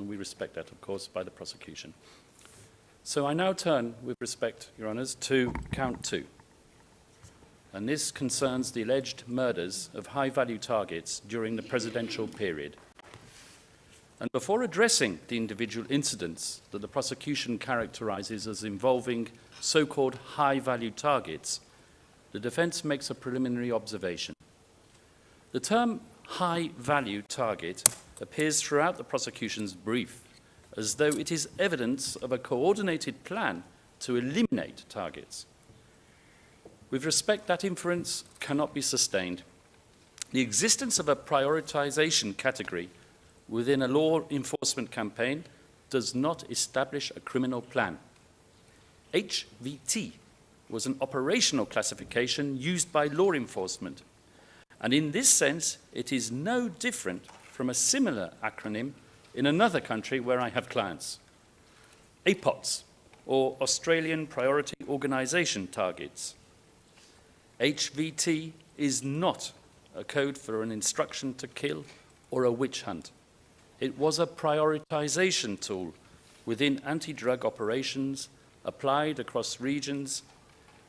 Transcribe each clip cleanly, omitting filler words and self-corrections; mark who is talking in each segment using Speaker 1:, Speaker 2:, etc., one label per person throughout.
Speaker 1: and we respect that, of course, by the prosecution. So I now turn, with respect, Your Honours, to count 2. And this concerns the alleged murders of high-value targets during the presidential period. And before addressing the individual incidents that the prosecution characterises as involving so-called high-value targets, the defence makes a preliminary observation. The term high-value target appears throughout the prosecution's brief as though it is evidence of a coordinated plan to eliminate targets. With respect, that inference cannot be sustained. The existence of a prioritisation category within a law enforcement campaign does not establish a criminal plan. HVT was an operational classification used by law enforcement, and in this sense, it is no different from a similar acronym in another country where I have clients. APOTS, or Australian Priority Organisation Targets. HVT is not a code for an instruction to kill or a witch hunt. It was a prioritisation tool within anti-drug operations applied across regions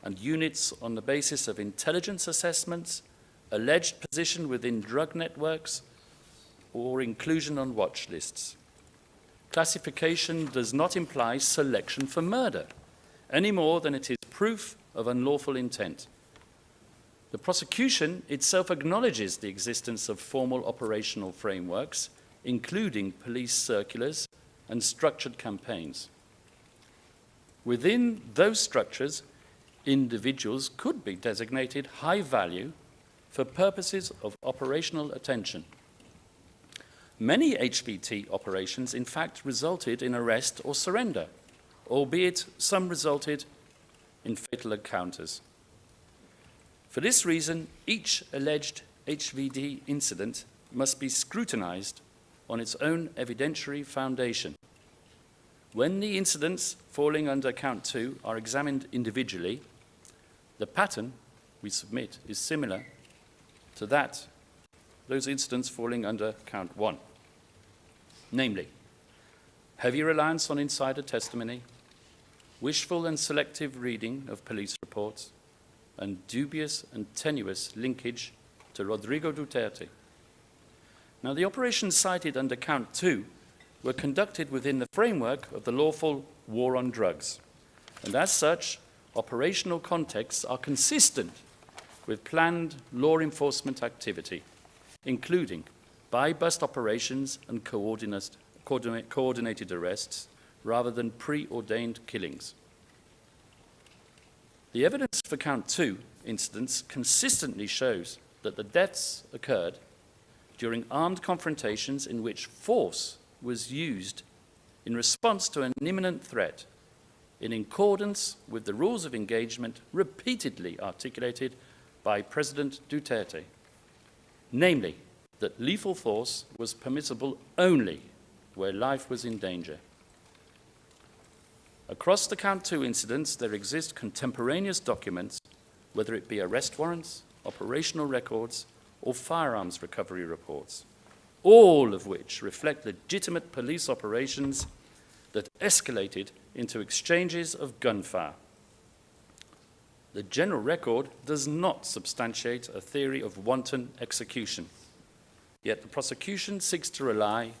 Speaker 1: and units on the basis of intelligence assessments, alleged position within drug networks, or inclusion on watch lists. Classification does not imply selection for murder, any more than it is proof of unlawful intent. The prosecution itself acknowledges the existence of formal operational frameworks, including police circulars and structured campaigns. Within those structures, individuals could be designated high value for purposes of operational attention. Many HVT operations, in fact, resulted in arrest or surrender, albeit some resulted in fatal encounters. For this reason, each alleged HVT incident must be scrutinized on its own evidentiary foundation. When the incidents falling under count 2 are examined individually, the pattern we submit is similar to those incidents falling under count 1. Namely, heavy reliance on insider testimony, wishful and selective reading of police reports, and dubious and tenuous linkage to Rodrigo Duterte. Now, the operations cited under count 2 were conducted within the framework of the lawful war on drugs, and as such, operational contexts are consistent with planned law enforcement activity, including buy-bust operations and coordinated arrests rather than preordained killings. The evidence for count 2 incidents consistently shows that the deaths occurred during armed confrontations in which force was used in response to an imminent threat, in accordance with the rules of engagement repeatedly articulated by President Duterte, namely that lethal force was permissible only where life was in danger. Across the count 2 incidents, there exist contemporaneous documents, whether it be arrest warrants, operational records, or firearms recovery reports, all of which reflect legitimate police operations that escalated into exchanges of gunfire. The general record does not substantiate a theory of wanton execution, yet the prosecution seeks to rely,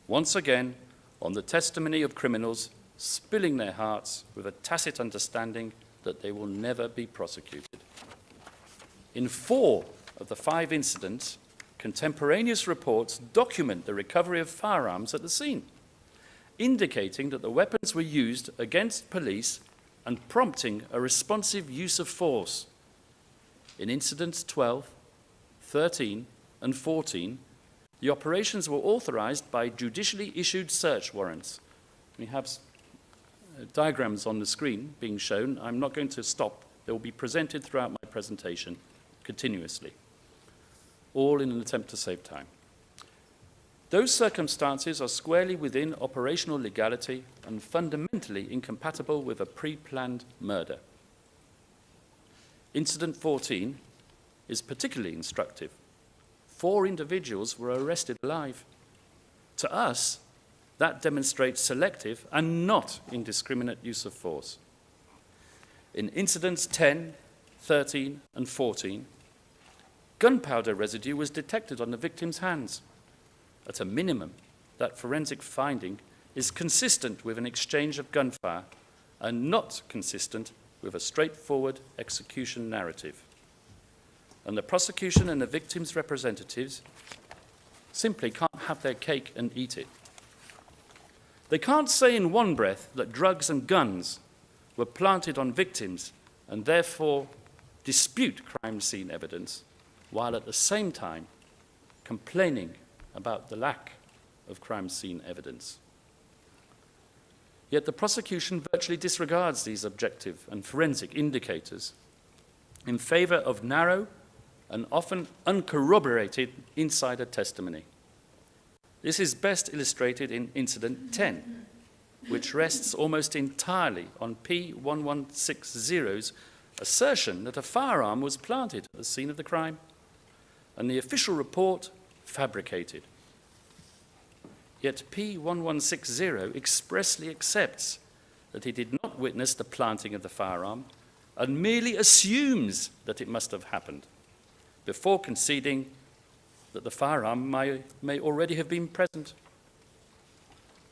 Speaker 1: once again, on the testimony of criminals spilling their hearts with a tacit understanding that they will never be prosecuted. In 4 of the 5 incidents, contemporaneous reports document the recovery of firearms at the scene, indicating that the weapons were used against police and prompting a responsive use of force. In incidents 12, 13, and 14, the operations were authorized by judicially issued search warrants. We have diagrams on the screen being shown. I'm not going to stop. They will be presented throughout my presentation continuously, all in an attempt to save time. Those circumstances are squarely within operational legality and fundamentally incompatible with a pre-planned murder. Incident 14 is particularly instructive. 4 individuals were arrested alive. To us, that demonstrates selective and not indiscriminate use of force. In incidents 10, 13, and 14, gunpowder residue was detected on the victim's hands. At a minimum, that forensic finding is consistent with an exchange of gunfire and not consistent with a straightforward execution narrative. And the prosecution and the victim's representatives simply can't have their cake and eat it. They can't say in one breath that drugs and guns were planted on victims and therefore dispute crime scene evidence, while at the same time complaining about the lack of crime scene evidence. Yet the prosecution virtually disregards these objective and forensic indicators in favor of narrow and often uncorroborated insider testimony. This is best illustrated in Incident 10, which rests almost entirely on P1160's assertion that a firearm was planted at the scene of the crime, and the official report fabricated. Yet P1160 expressly accepts that he did not witness the planting of the firearm and merely assumes that it must have happened, before conceding that the firearm may already have been present.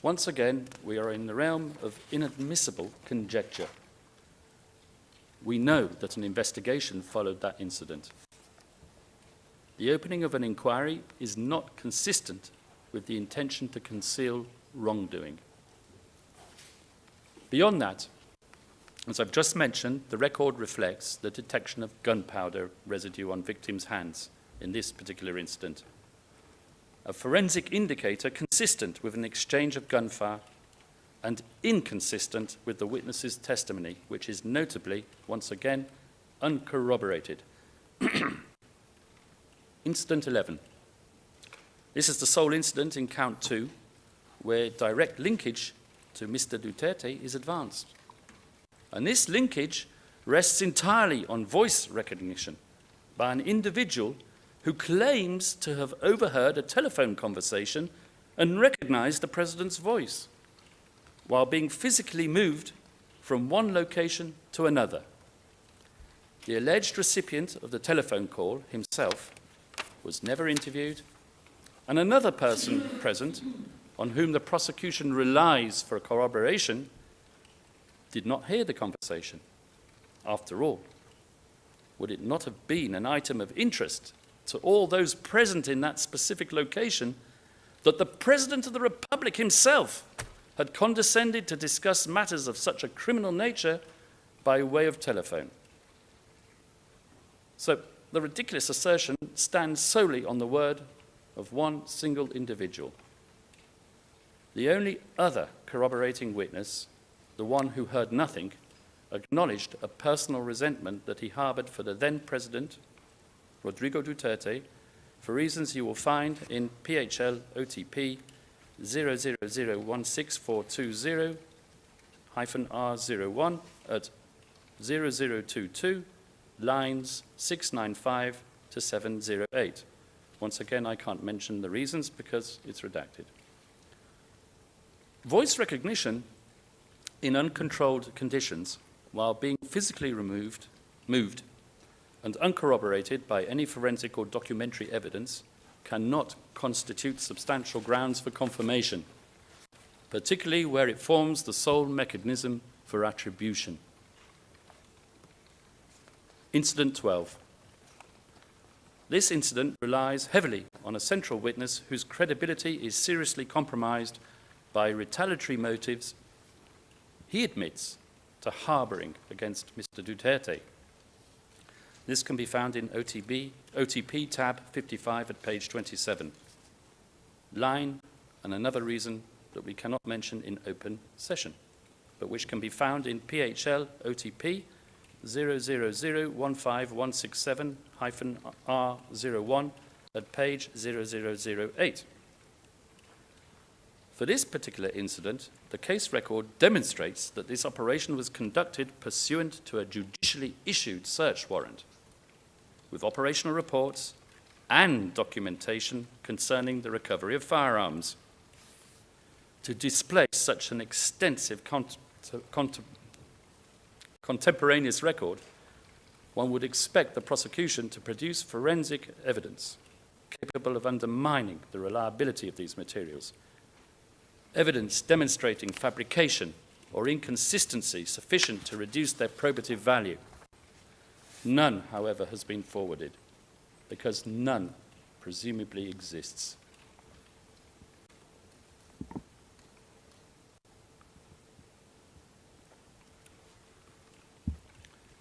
Speaker 1: Once again, we are in the realm of inadmissible conjecture. We know that an investigation followed that incident. The opening of an inquiry is not consistent with the intention to conceal wrongdoing. Beyond that, as I've just mentioned, the record reflects the detection of gunpowder residue on victims' hands in this particular incident. A forensic indicator consistent with an exchange of gunfire and inconsistent with the witness's testimony, which is notably, once again, uncorroborated. Incident 11. This is the sole incident in count 2 where direct linkage to Mr. Duterte is advanced. And this linkage rests entirely on voice recognition by an individual who claims to have overheard a telephone conversation and recognized the president's voice, while being physically moved from one location to another. The alleged recipient of the telephone call himself was never interviewed, and another person present, on whom the prosecution relies for corroboration, did not hear the conversation. After all, would it not have been an item of interest to all those present in that specific location that the President of the Republic himself had condescended to discuss matters of such a criminal nature by way of telephone? So the ridiculous assertion stands solely on the word of one single individual. The only other corroborating witness, the one who heard nothing, acknowledged a personal resentment that he harbored for the then President, Rodrigo Duterte, for reasons you will find in PHL OTP 000164220-R01 at 0022, lines 695 to 708. Once again, I can't mention the reasons because it's redacted. Voice recognition in uncontrolled conditions, while being physically moved, and uncorroborated by any forensic or documentary evidence, cannot constitute substantial grounds for confirmation, particularly where it forms the sole mechanism for attribution. Incident 12. This incident relies heavily on a central witness whose credibility is seriously compromised by retaliatory motives he admits to harboring against Mr. Duterte. This can be found in OTP tab 55 at page 27. Line and another reason that we cannot mention in open session, but which can be found in PHL OTP 000-15167-R01 at page 0008. For this particular incident, the case record demonstrates that this operation was conducted pursuant to a judicially issued search warrant, with operational reports and documentation concerning the recovery of firearms. to display such an extensive contemporaneous record, one would expect the prosecution to produce forensic evidence capable of undermining the reliability of these materials, evidence demonstrating fabrication or inconsistency sufficient to reduce their probative value. None, however, has been forwarded, because none presumably exists.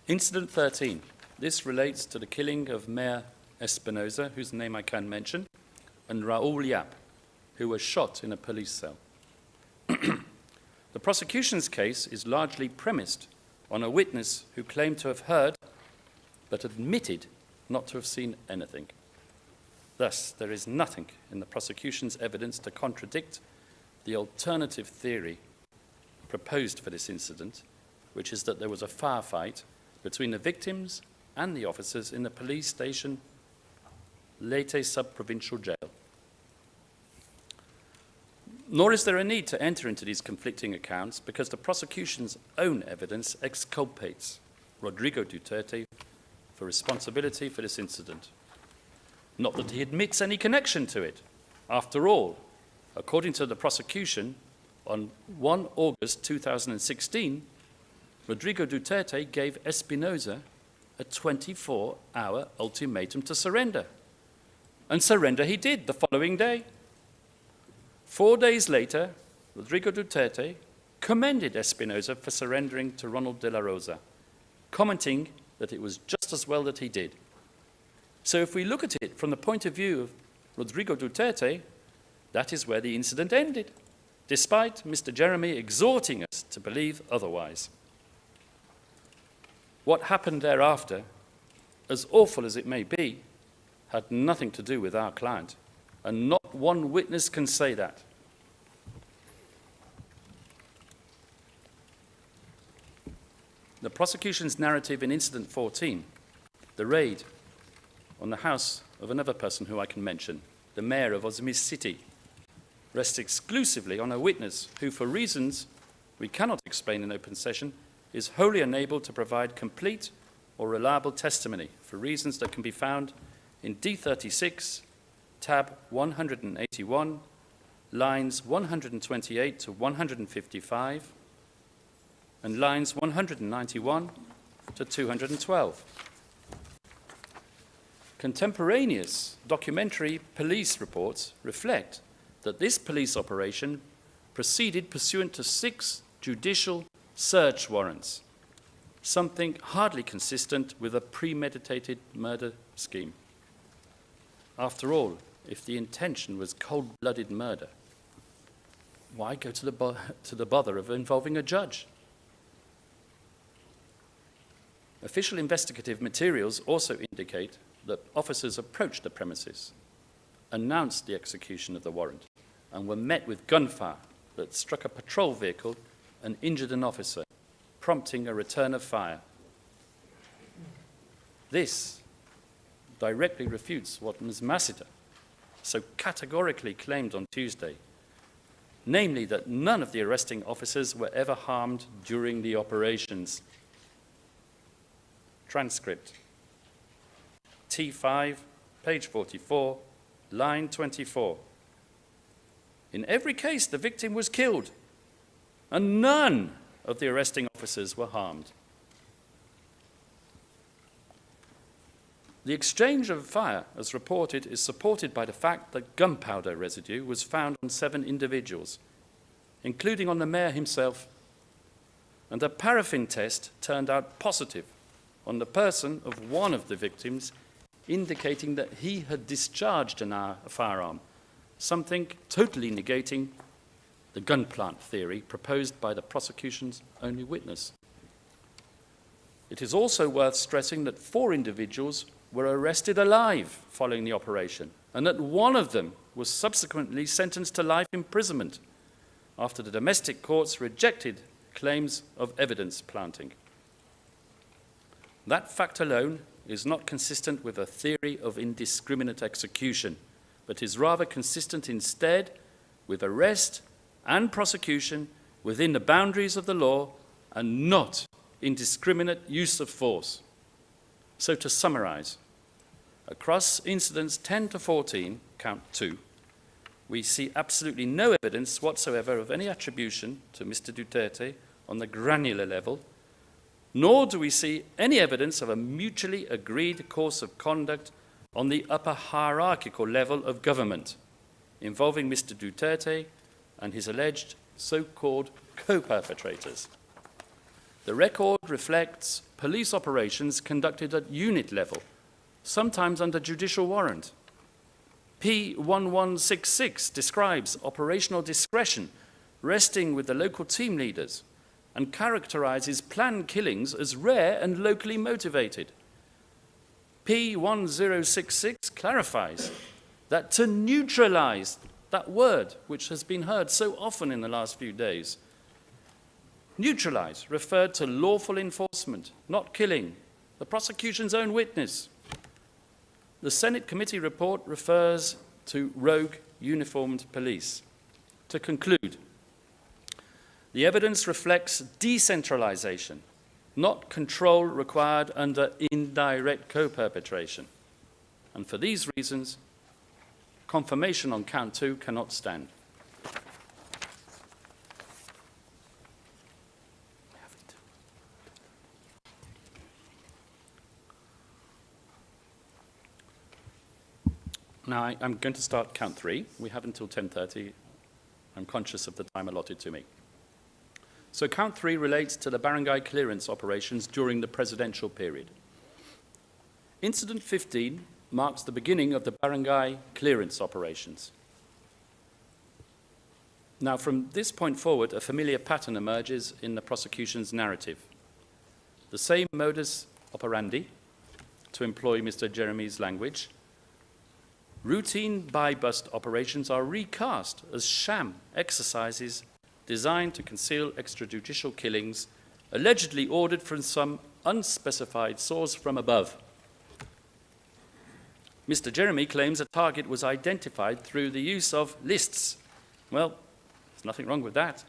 Speaker 1: Incident 13. This relates to the killing of Mayor Espinosa, whose name I can mention, and Raoul Yap, who was shot in a police cell. The prosecution's case is largely premised on a witness who claimed to have heard, but admitted not to have seen anything. Thus, there is nothing in the prosecution's evidence to contradict the alternative theory proposed for this incident, which is that there was a firefight between the victims and the officers in the police station Leyte sub-provincial jail. Nor is there a need to enter into these conflicting accounts, because the prosecution's own evidence exculpates Rodrigo Duterte for responsibility for this incident. Not that he admits any connection to it. After all, according to the prosecution, on 1 August 2016, Rodrigo Duterte gave Espinosa a 24-hour ultimatum to surrender. And surrender he did the following day. 4 days later, Rodrigo Duterte commended Espinosa for surrendering to Ronald de la Rosa, commenting that it was just as well that he did. So if we look at it from the point of view of Rodrigo Duterte, that is where the incident ended, despite Mr. Jeremy exhorting us to believe otherwise. What happened thereafter, as awful as it may be, had nothing to do with our client, and not one witness can say that. The prosecution's narrative in Incident 14, the raid on the house of another person who I can mention, the mayor of Ozmiz City, rests exclusively on a witness who, for reasons we cannot explain in open session, is wholly unable to provide complete or reliable testimony for reasons that can be found in D36, tab 181, lines 128 to 155, and lines 191 to 212. Contemporaneous documentary police reports reflect that this police operation proceeded pursuant to 6 judicial search warrants, something hardly consistent with a premeditated murder scheme. After all, if the intention was cold-blooded murder, why go to the bother of involving a judge? Official investigative materials also indicate that officers approached the premises, announced the execution of the warrant, and were met with gunfire that struck a patrol vehicle and injured an officer, prompting a return of fire. This directly refutes what Ms. Masita so categorically claimed on Tuesday, namely that none of the arresting officers were ever harmed during the operations. Transcript. T5, page 44, line 24. In every case, the victim was killed, and none of the arresting officers were harmed. The exchange of fire, as reported, is supported by the fact that gunpowder residue was found on 7 individuals, including on the mayor himself, and a paraffin test turned out positive on the person of one of the victims, indicating that he had discharged a firearm, something totally negating the gun plant theory proposed by the prosecution's only witness. It is also worth stressing that 4 individuals were arrested alive following the operation, and that one of them was subsequently sentenced to life imprisonment after the domestic courts rejected claims of evidence planting. That fact alone is not consistent with a theory of indiscriminate execution, but is rather consistent instead with arrest and prosecution within the boundaries of the law and not indiscriminate use of force. So to summarize, across incidents 10 to 14, count 2, we see absolutely no evidence whatsoever of any attribution to Mr. Duterte on the granular level, nor do we see any evidence of a mutually agreed course of conduct on the upper hierarchical level of government involving Mr. Duterte and his alleged so-called co-perpetrators. The record reflects police operations conducted at unit level, sometimes under judicial warrant. P1166 describes operational discretion resting with the local team leaders and characterizes planned killings as rare and locally motivated. P1066 clarifies that to neutralize, that word which has been heard so often in the last few days, neutralize referred to lawful enforcement, not killing, the prosecution's own witness. The Senate committee report refers to rogue uniformed police. To conclude, the evidence reflects decentralization, not control required under indirect co-perpetration. And for these reasons, confirmation on count 2 cannot stand. Now, I'm going to start count 3. We have until 10:30. I'm conscious of the time allotted to me. So count 3 relates to the barangay clearance operations during the presidential period. Incident 15 marks the beginning of the barangay clearance operations. Now, from this point forward, a familiar pattern emerges in the prosecution's narrative. The same modus operandi, to employ Mr. Jeremy's language. Routine buy-bust operations are recast as sham exercises designed to conceal extrajudicial killings allegedly ordered from some unspecified source from above. Mr. Jeremy claims a target was identified through the use of lists. Well, there's nothing wrong with that.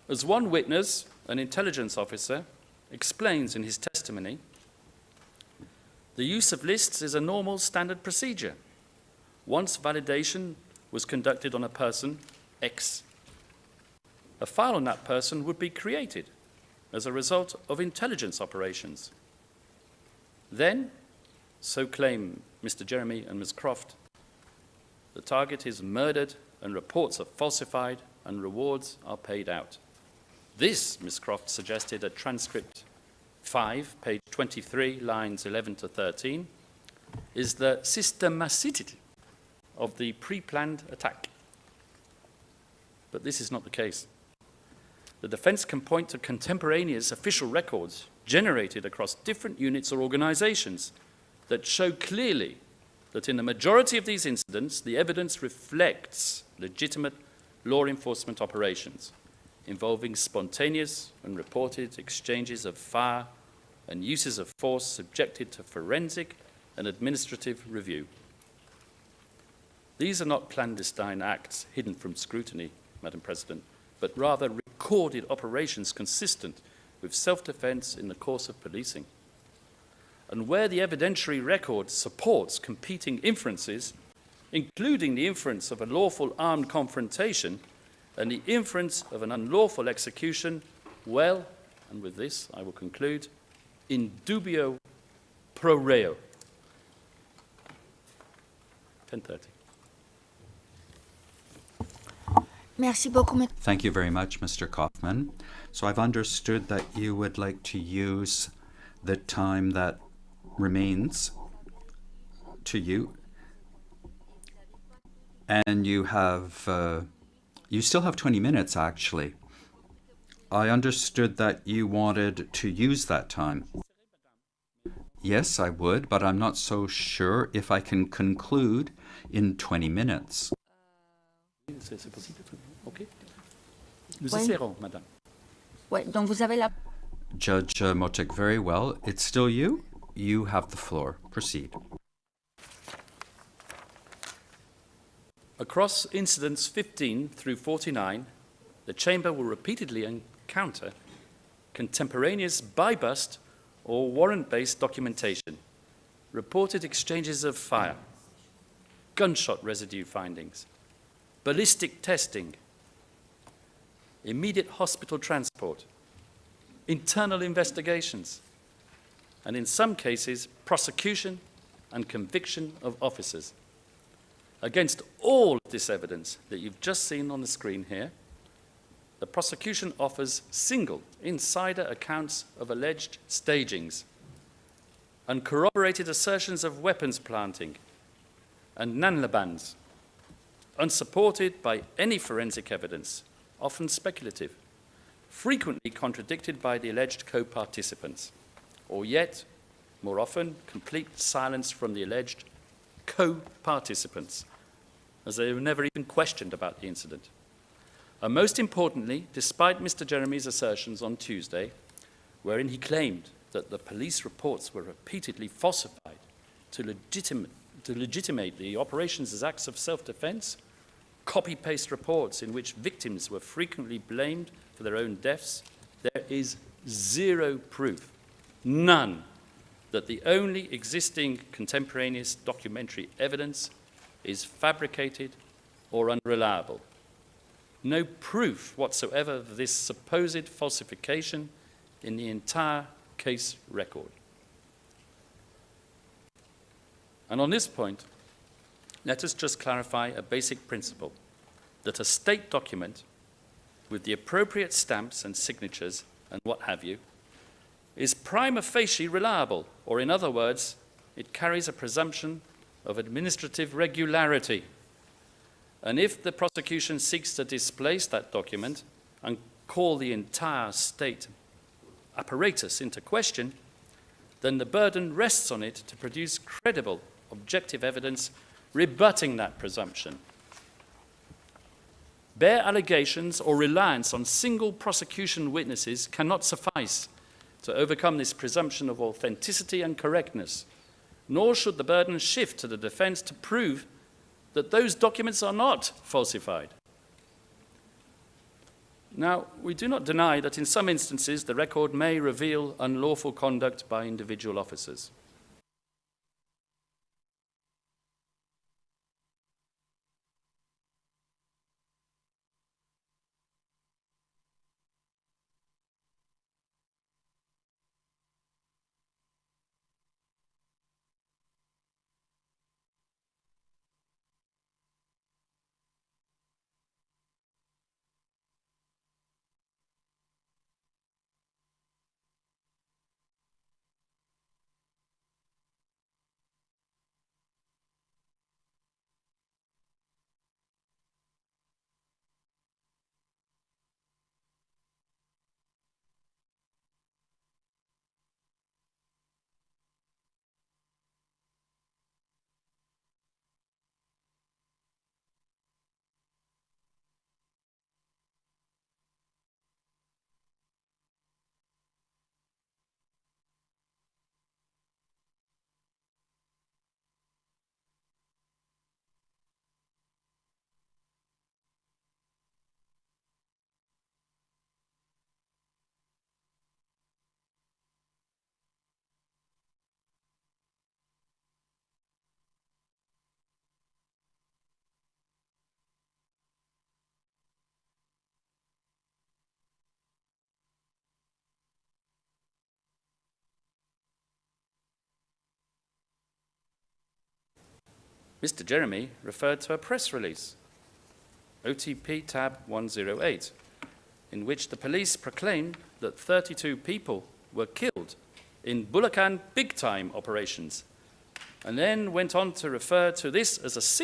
Speaker 1: As one witness, an intelligence officer, explains in his testimony, the use of lists is a normal standard procedure. Once validation was conducted on a person, X, a file on that person would be created as a result of intelligence operations. Then, so claim Mr. Jeremy and Ms. Croft, the target is murdered and reports are falsified and rewards are paid out. This, Ms. Croft suggested at transcript 5, page 23, lines 11 to 13, is the systemicity of the pre-planned attack. But this is not the case. The defense can point to contemporaneous official records generated across different units or organizations that show clearly that in the majority of these incidents, the evidence reflects legitimate law enforcement operations involving spontaneous and reported exchanges of fire and uses of force subjected to forensic and administrative review. These are not clandestine acts hidden from scrutiny, Madam President, but rather recorded operations consistent with self-defense in the course of policing. And where the evidentiary record supports competing inferences, including the inference of a lawful armed confrontation and the inference of an unlawful execution, well, and with this I will conclude, in dubio pro reo. 10:30.
Speaker 2: Thank you very much, Mr. Kaufman. So I've understood that you would like to use the time that remains to you, and you still have 20 minutes, actually. I understood that you wanted to use that time. Yes, I would, but I'm not so sure if I can conclude in 20 minutes.
Speaker 1: C'est possible. OK. Nous essaierons, madame.
Speaker 3: Ouais, donc vous avez la...
Speaker 2: Judge Motek, very well. It's still you. You have the floor. Proceed.
Speaker 1: Across incidents 15 through 49, the Chamber will repeatedly encounter contemporaneous buy-bust or warrant-based documentation, reported exchanges of fire, gunshot residue findings, ballistic testing, immediate hospital transport, internal investigations, and in some cases, prosecution and conviction of officers. Against all of this evidence that you've just seen on the screen here, the prosecution offers single insider accounts of alleged stagings, uncorroborated assertions of weapons planting, and nanlabans, unsupported by any forensic evidence, often speculative, frequently contradicted by the alleged co-participants, or yet, more often, complete silence from the alleged co-participants, as they were never even questioned about the incident. And most importantly, despite Mr. Jeremy's assertions on Tuesday, wherein he claimed that the police reports were repeatedly falsified to legitimate the operations as acts of self-defense, copy-paste reports in which victims were frequently blamed for their own deaths, there is zero proof, none, that the only existing contemporaneous documentary evidence is fabricated or unreliable. No proof whatsoever of this supposed falsification in the entire case record. And on this point, let us just clarify a basic principle, that a state document with the appropriate stamps and signatures and what have you is prima facie reliable, or in other words, it carries a presumption of administrative regularity. And if the prosecution seeks to displace that document and call the entire state apparatus into question, then the burden rests on it to produce credible, objective evidence rebutting that presumption. Bare allegations or reliance on single prosecution witnesses cannot suffice to overcome this presumption of authenticity and correctness, nor should the burden shift to the defense to prove that those documents are not falsified. Now, we do not deny that in some instances the record may reveal unlawful conduct by individual officers. Mr. Jeremy referred to a press release, OTP tab 108, in which the police proclaimed that 32 people were killed in Bulacan big-time operations, and then went on to refer to this as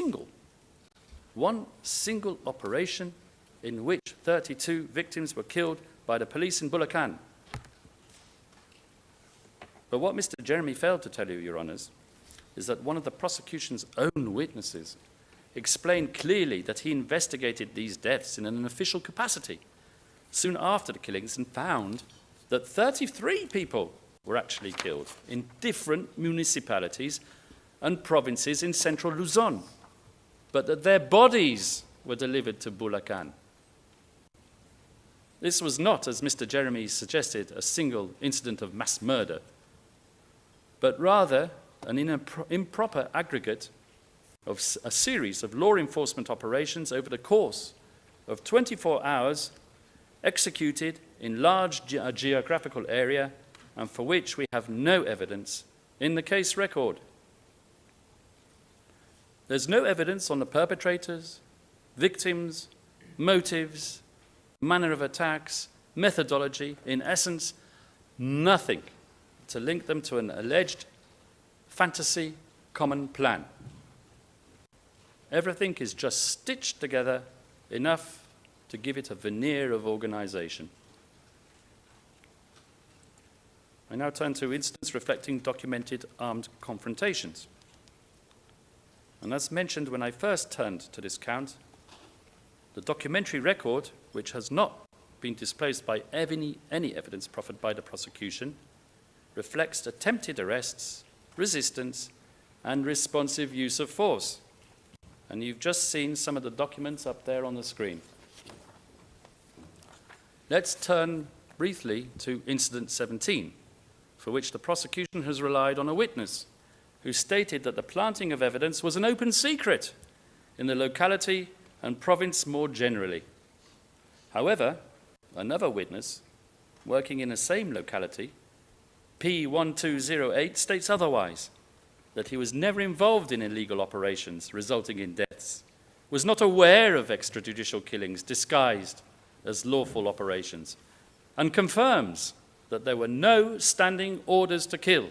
Speaker 1: one single operation in which 32 victims were killed by the police in Bulacan. But what Mr. Jeremy failed to tell you, Your Honours, is that one of the prosecution's own witnesses explained clearly that he investigated these deaths in an official capacity soon after the killings and found that 33 people were actually killed in different municipalities and provinces in central Luzon. but that their bodies were delivered to Bulacan. This was not, as Mr. Jeremy suggested, a single incident of mass murder, but rather an improper aggregate of a series of law enforcement operations over the course of 24 hours, executed in large geographical area, and for which we have no evidence in the case record. There's no evidence on the perpetrators, victims, motives, manner of attacks, methodology, in essence, nothing to link them to an alleged fantasy common plan. Everything is just stitched together enough to give it a veneer of organization. I now turn to incidents reflecting documented armed confrontations. And as mentioned when I first turned to this count, the documentary record, which has not been displaced by any evidence proffered by the prosecution, reflects attempted arrests, resistance, and responsive use of force. And you've just seen some of the documents up there on the screen. Let's turn briefly to Incident 17, for which the prosecution has relied on a witness who stated that the planting of evidence was an open secret in the locality and province more generally. However, another witness, working in the same locality, P1208, states otherwise, that he was never involved in illegal operations resulting in deaths, was not aware of extrajudicial killings disguised as lawful operations, and confirms that there were no standing orders to kill.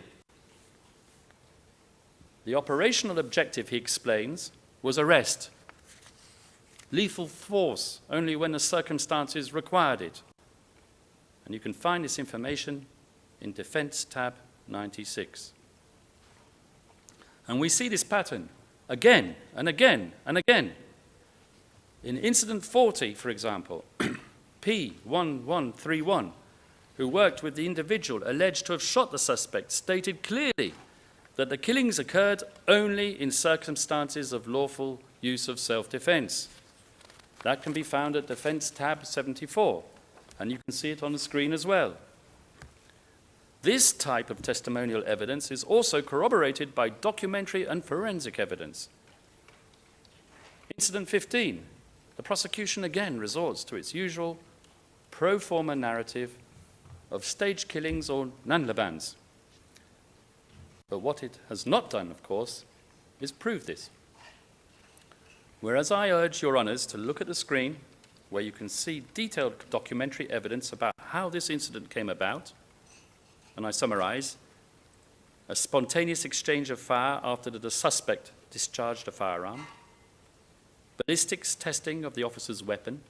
Speaker 1: The operational objective, he explains, was arrest, lethal force only when the circumstances required it. And you can find this information in Defense tab 96. And we see this pattern again and again and again. In Incident 40, for example, P1131, who worked with the individual alleged to have shot the suspect, stated clearly that the killings occurred only in circumstances of lawful use of self-defense. That can be found at Defense tab 74, and you can see it on the screen as well. This type of testimonial evidence is also corroborated by documentary and forensic evidence. Incident 15, the prosecution again resorts to its usual pro forma narrative of staged killings or nanlabans. But what it has not done, of course, is prove this. Whereas I urge your honours to look at the screen, where you can see detailed documentary evidence about how this incident came about, and I summarize: a spontaneous exchange of fire after the suspect discharged a firearm, ballistics testing of the officer's weapon,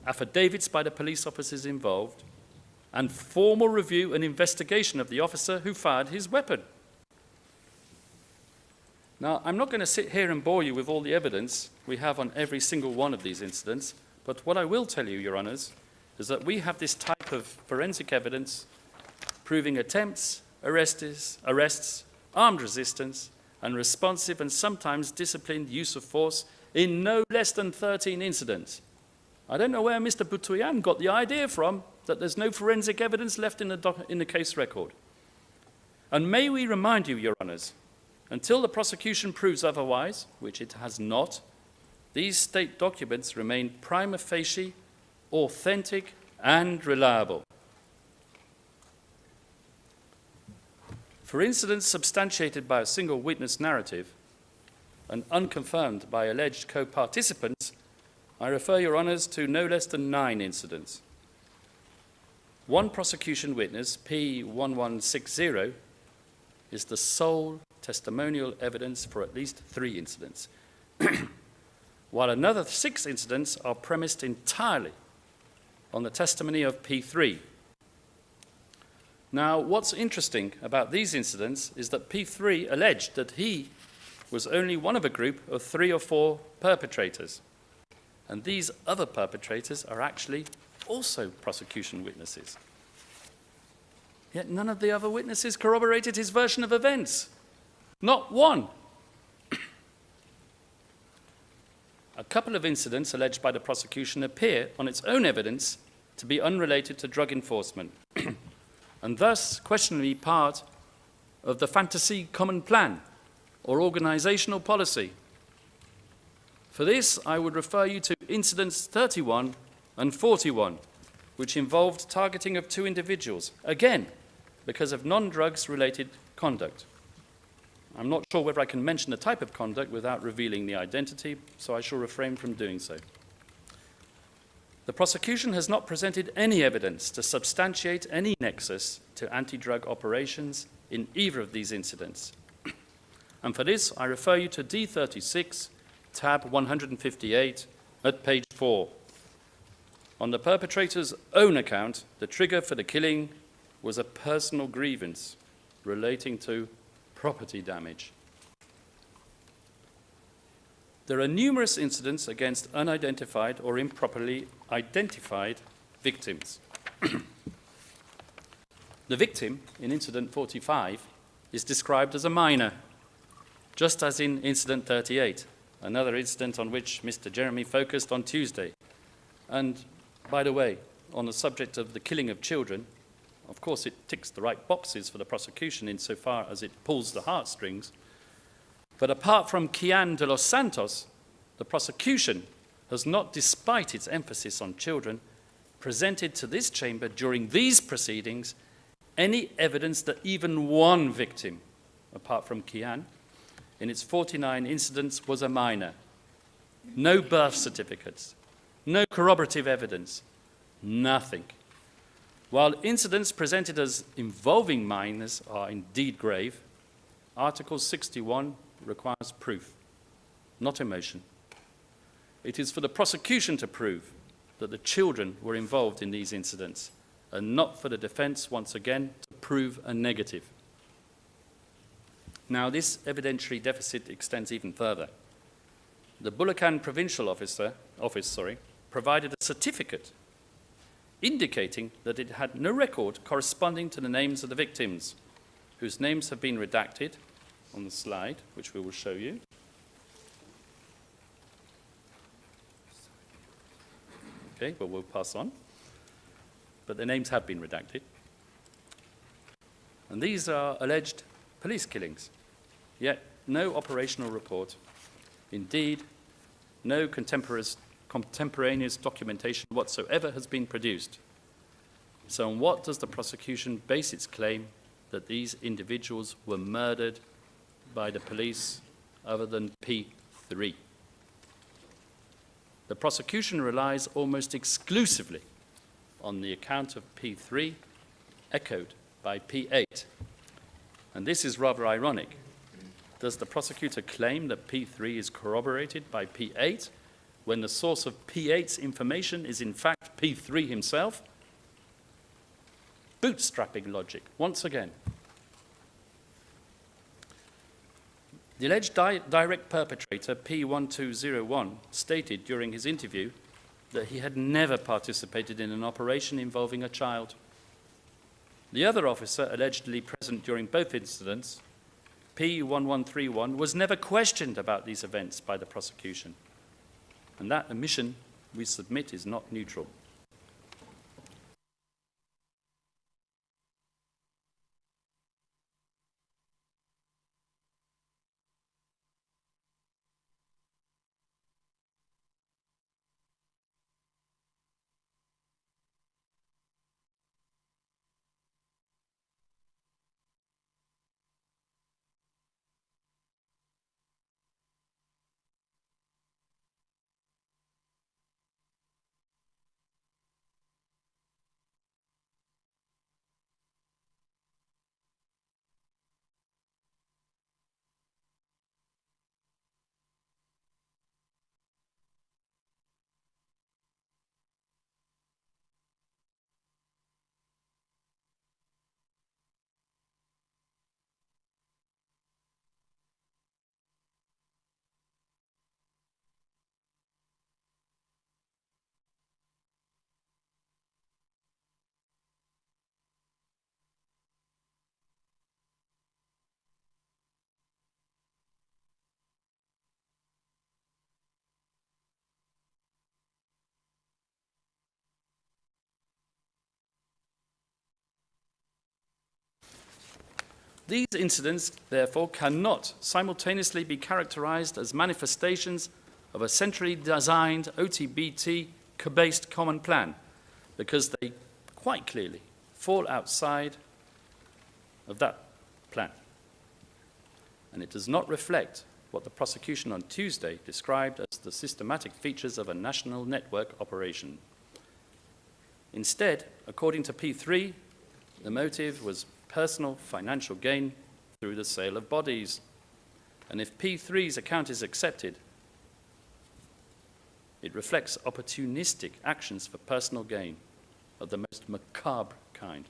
Speaker 1: affidavits by the police officers involved, and formal review and investigation of the officer who fired his weapon. Now, I'm not going to sit here and bore you with all the evidence we have on every single one of these incidents, but what I will tell you, Your Honours, is that we have this type of forensic evidence proving attempts, arrests, armed resistance, and responsive and sometimes disciplined use of force in no less than 13 incidents. I don't know where Mr. Butoyan got the idea from that there's no forensic evidence left in the case record. And may we remind you, Your Honours, until the prosecution proves otherwise, which it has not, these state documents remain prima facie, authentic, and reliable. For incidents substantiated by a single witness narrative and unconfirmed by alleged co-participants, I refer Your Honours to no less than 9 incidents. One prosecution witness, P1160, is the sole testimonial evidence for at least 3 incidents, while another 6 incidents are premised entirely on the testimony of P3. Now, what's interesting about these incidents is that P3 alleged that he was only one of a group of 3 or 4 perpetrators, and these other perpetrators are actually also prosecution witnesses. Yet none of the other witnesses corroborated his version of events. Not one. A couple of incidents alleged by the prosecution appear on its own evidence to be unrelated to drug enforcement and thus questionably part of the fantasy common plan or organizational policy. For this, I would refer you to incidents 31 and 41, which involved targeting of 2 individuals, again, because of non-drugs related conduct. I'm not sure whether I can mention the type of conduct without revealing the identity, so I shall refrain from doing so. The prosecution has not presented any evidence to substantiate any nexus to anti-drug operations in either of these incidents. And for this, I refer you to D36, tab 158, at page 4. On the perpetrator's own account, the trigger for the killing was a personal grievance relating to property damage. There are numerous incidents against unidentified or improperly identified victims. The victim in incident 45 is described as a minor, just as in incident 38, another incident on which Mr. Jeremy focused on Tuesday. And by the way, on the subject of the killing of children, of course it ticks the right boxes for the prosecution insofar as it pulls the heartstrings. But apart from Kian de los Santos, the prosecution has not, despite its emphasis on children, presented to this chamber during these proceedings any evidence that even one victim, apart from Kian, in its 49 incidents was a minor. No birth certificates, no corroborative evidence, nothing. While incidents presented as involving minors are indeed grave, Article 61 requires proof, not emotion. It is for the prosecution to prove that the children were involved in these incidents, and not for the defense, once again, to prove a negative. Now, this evidentiary deficit extends even further. The Bulacan Provincial Office provided a certificate indicating that it had no record corresponding to the names of the victims, whose names have been redacted on the slide, which we will show you. Okay, well, we'll pass on. But their names have been redacted. And these are alleged police killings, yet no operational report. Indeed, no contemporaneous documentation whatsoever has been produced. So on what does the prosecution base its claim that these individuals were murdered by the police other than P3? The prosecution relies almost exclusively on the account of P3 echoed by P8. And this is rather ironic. Does the prosecutor claim that P3 is corroborated by P8 when the source of P8's information is in fact P3 himself? Bootstrapping logic, once again. The alleged direct perpetrator, P1201, stated during his interview that he had never participated in an operation involving a child. The other officer allegedly present during both incidents, P1131, was never questioned about these events by the prosecution. And that omission, we submit, is not neutral. These incidents, therefore, cannot simultaneously be characterized as manifestations of a centrally designed OTBT-based common plan, because they quite clearly fall outside of that plan. And it does not reflect what the prosecution on Tuesday described as the systematic features of a national network operation. Instead, according to P3, the motive was personal financial gain through the sale of bodies. And if P3's account is accepted, it reflects opportunistic actions for personal gain of the most macabre kind.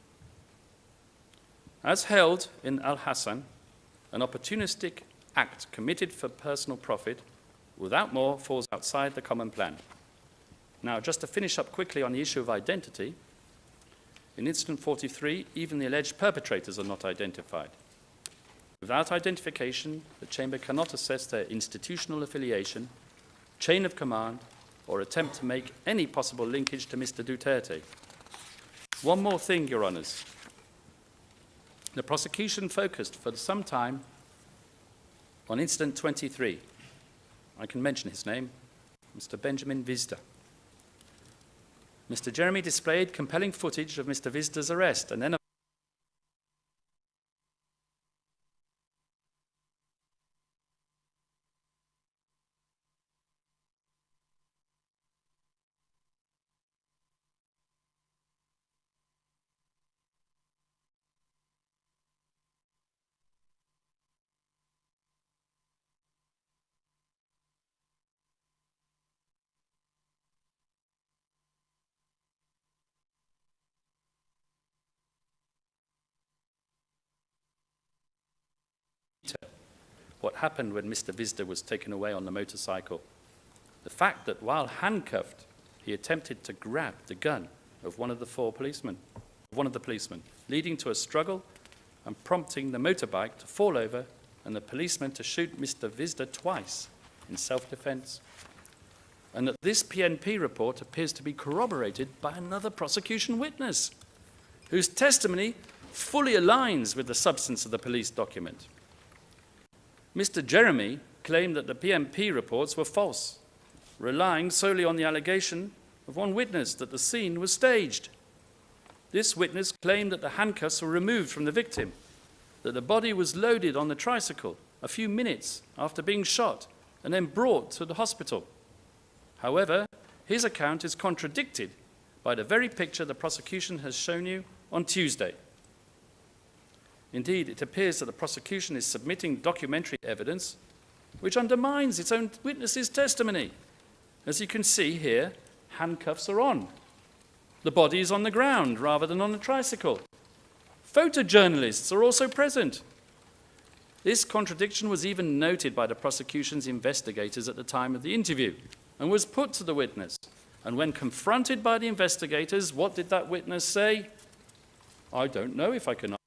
Speaker 1: As held in Al-Hassan, an opportunistic act committed for personal profit without more falls outside the common plan. Now, just to finish up quickly on the issue of identity, in Incident 43, even the alleged perpetrators are not identified. Without identification, the Chamber cannot assess their institutional affiliation, chain of command, or attempt to make any possible linkage to Mr. Duterte. One more thing, Your Honours. The prosecution focused for some time on Incident 23. I can mention his name, Mr. Benjamin Vizda. Mr. Jeremy displayed compelling footage of Mr. Vizda's arrest and then what happened when Mr. Vizda was taken away on the motorcycle. The fact that while handcuffed, he attempted to grab the gun of one of the policemen, leading to a struggle and prompting the motorbike to fall over and the policeman to shoot Mr. Vizda twice in self-defense. And that this PNP report appears to be corroborated by another prosecution witness, whose testimony fully aligns with the substance of the police document. Mr. Jeremy claimed that the PNP reports were false, relying solely on the allegation of one witness that the scene was staged. This witness claimed that the handcuffs were removed from the victim, that the body was loaded on the tricycle a few minutes after being shot and then brought to the hospital. However, his account is contradicted by the very picture the prosecution has shown you on Tuesday. Indeed, it appears that the prosecution is submitting documentary evidence which undermines its own witness's testimony. As you can see here, handcuffs are on. The body is on the ground rather than on the tricycle. Photojournalists are also present. This contradiction was even noted by the prosecution's investigators at the time of the interview and was put to the witness. And when confronted by the investigators, what did that witness say? I don't know if I can.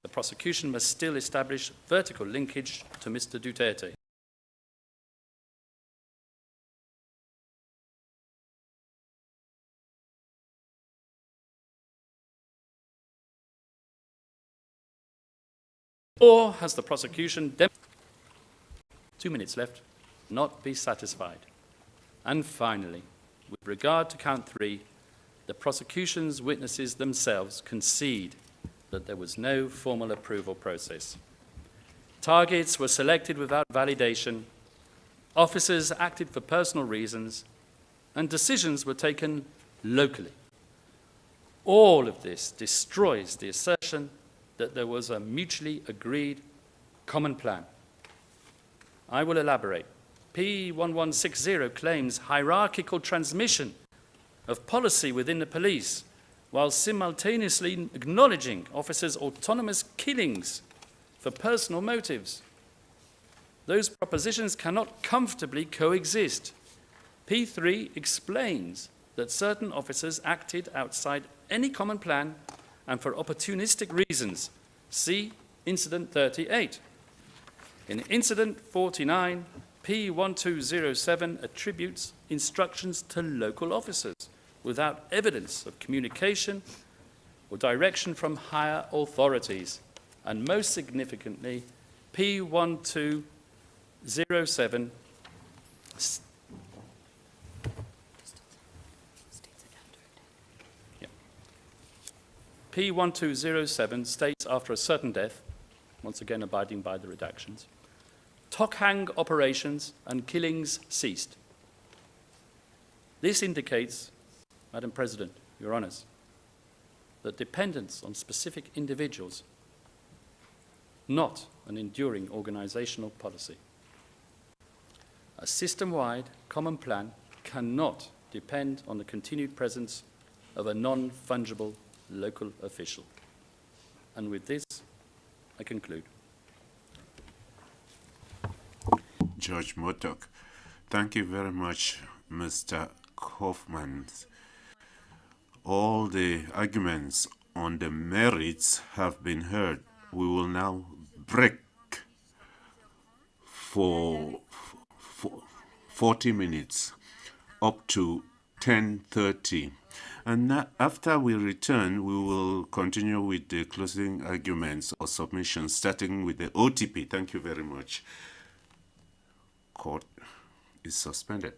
Speaker 1: The prosecution must still establish vertical linkage to Mr. Duterte. Or has the prosecution, 2 minutes left, not be satisfied? And finally, with regard to count 3, the prosecution's witnesses themselves concede that there was no formal approval process. Targets were selected without validation, officers acted for personal reasons, and decisions were taken locally. All of this destroys the assertion that there was a mutually agreed common plan. I will elaborate. P1160 claims hierarchical transmission of policy within the police, while simultaneously acknowledging officers' autonomous killings for personal motives. Those propositions cannot comfortably coexist. P3 explains that certain officers acted outside any common plan and for opportunistic reasons. See Incident 38. In Incident 49, P1207 attributes instructions to local officers without evidence of communication or direction from higher authorities. And most significantly, P1207 P1207 states after a certain death, once again abiding by the redactions, Tokhang operations and killings ceased. This indicates, Madam President, Your Honours, that dependence on specific individuals, not an enduring organisational policy. A system-wide common plan cannot depend on the continued presence of a non-fungible local official. And with this, I conclude.
Speaker 4: Judge Motok, thank you very much, Mr. Kaufman. All the arguments on the merits have been heard. We will now break for 40 minutes up to 10:30. And after we return, we will continue with the closing arguments or submissions, starting with the OTP. Thank you very much. Court is suspended.